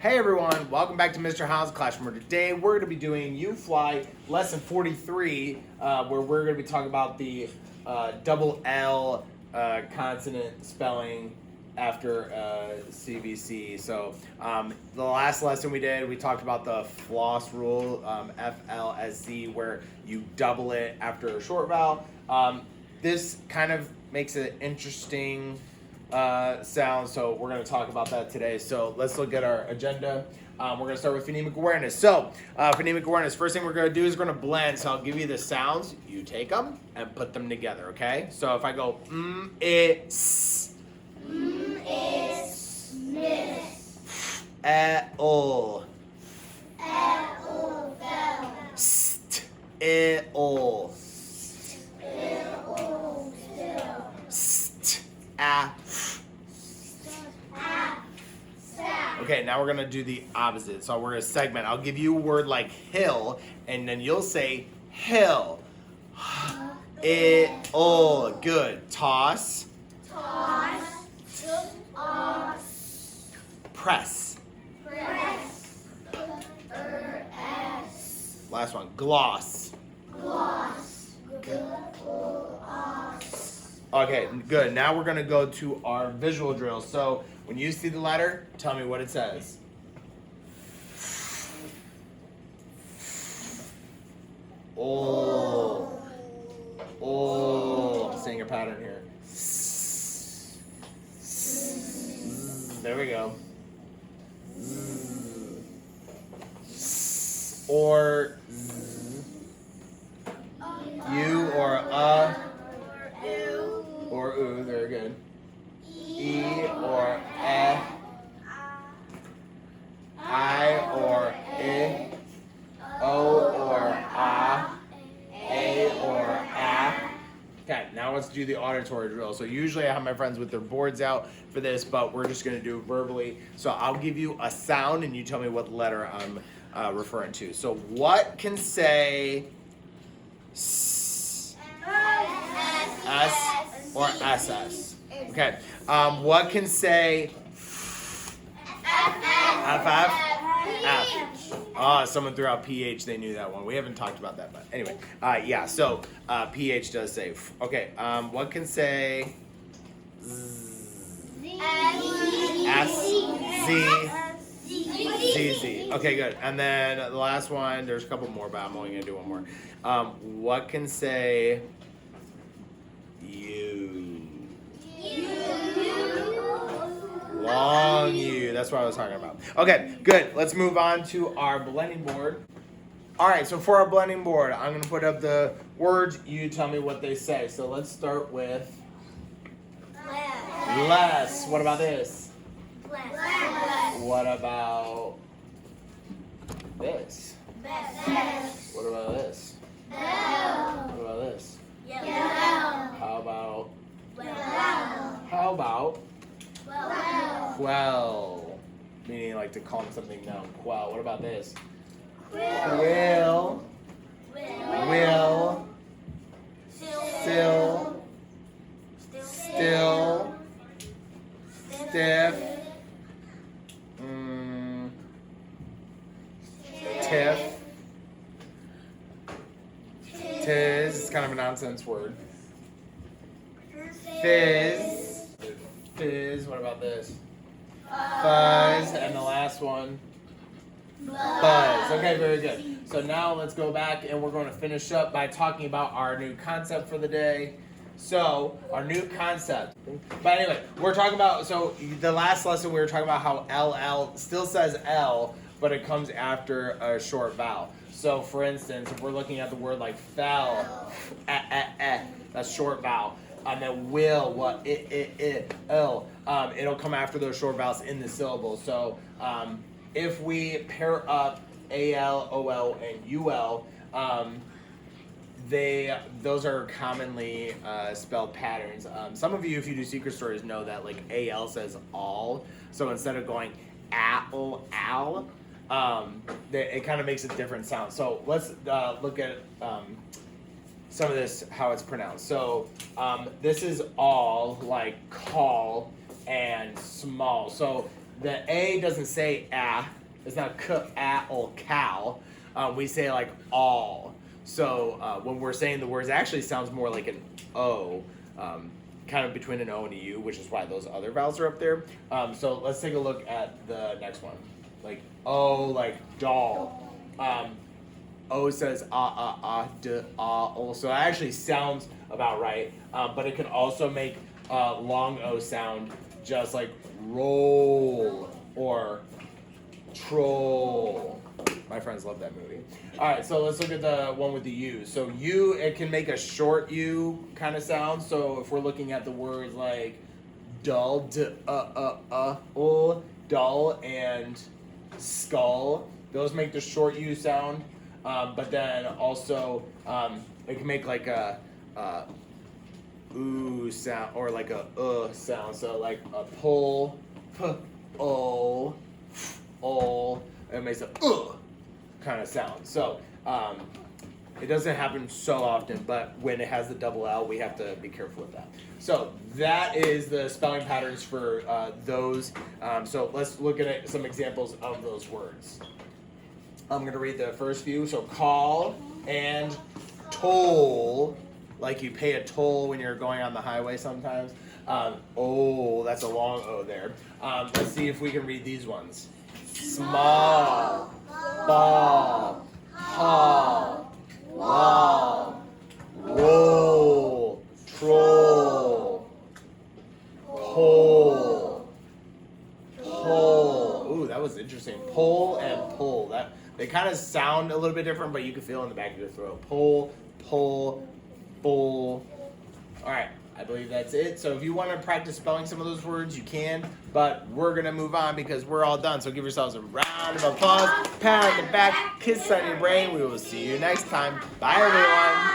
Hey everyone, welcome back to Mr. Howe's Classroom, where today we're going to be doing UFLI lesson 43, where we're going to be talking about the double L consonant spelling after CVC. So the last lesson we did, we talked about the floss rule, FLSZ, where you double it after a short vowel. This kind of makes it interesting sound, so we're going to talk about that today. So let's look at our agenda. We're going to start with phonemic awareness. So phonemic awareness, first thing we're going to do is we're going to blend. So I'll give you the sounds, you take them and put them together, okay? So if I go s, miss, oll, st, oll, st, Okay, now we're gonna do the opposite. So we're gonna segment. I'll give you a word like hill, and then you'll say hill. Oll. Good. Toss. Press. Last one. Gloss. Okay, good. Now we're gonna go to our visual drill. So when you see the letter, tell me what it says. Oll. I'm seeing a pattern here. There we go. Or U or or oo, very good. E or I or I, O or A or a. Okay, now let's do the auditory drill. So usually I have my friends with their boards out for this, but we're just gonna do it verbally. So I'll give you a sound and you tell me what letter I'm referring to. So what can say S or SS? Okay. What can say F? Oh, someone threw out PH. They knew that one. We haven't talked about that, but anyway. Yeah, so PH does say F. Okay. What can say S, Z, Z. Okay, good. And then the last one, there's a couple more, but I'm only going to do one more. What can say U? Long U. That's what I was talking about. Okay, good. Let's move on to our blending board. All right, so for our blending board, I'm going to put up the words. You tell me what they say. So let's start with less. What about this? What about this? What about this? What about this? How about quell? Meaning like to calm something down. Quell. What about this? Will. Still. Stiff. Tiff. Tis. It's kind of a nonsense word. Fizz. Fizz. What about this? Fuzz. And the last one. Buzz. Okay, very good. So now let's go back and we're going to finish up by talking about our new concept for the day. So, our new concept. But anyway, we're talking about, so the last lesson we were talking about how LL still says L, but it comes after a short vowel. So, for instance, if we're looking at the word like fell, that's short vowel. And then will, what, ill, it'll come after those short vowels in the syllable. So, if we pair up AL, OL, and UL, those are commonly spelled patterns. Some of you, if you do secret stories, know that like AL says all. So instead of going owl, it kind of makes a different sound. So let's look at some of this, how it's pronounced. So this is all like call and small. So the A doesn't say ah. It's not k-a-l cow. We say like all. So when we're saying the words, it actually sounds more like an O, kind of between an O and a U, which is why those other vowels are up there. So let's take a look at the next one. Like O, like doll. O says o. So it actually sounds about right, but it can also make long O sound just like roll or troll. My friends love that movie. All right, so let's look at the one with the U. So U, it can make a short U kind of sound. So if we're looking at the words like dull, dull, and skull, those make the short U sound. But then also it can make like a ooh sound or like a sound. So like a pull, o, it makes a kind of sound. So it doesn't happen so often, but when it has the double L, we have to be careful with that. So that is the spelling patterns for those. So let's look at some examples of those words. I'm going to read the first few. So call and toll, like you pay a toll when you're going on the highway sometimes. Oh, that's a long O there. Let's see if we can read these ones. Small, ball, haul, wall, roll, troll, pole, pull. Ooh, that was interesting. Pull and pull. That they kind of sound a little bit different, but you can feel in the back of your throat. Pull, pull, pull. All right. I believe that's it. So if you want to practice spelling some of those words, you can. But we're going to move on because we're all done. So give yourselves a round of applause, pat on the back, kiss on your brain. We will see you next time. Bye, everyone.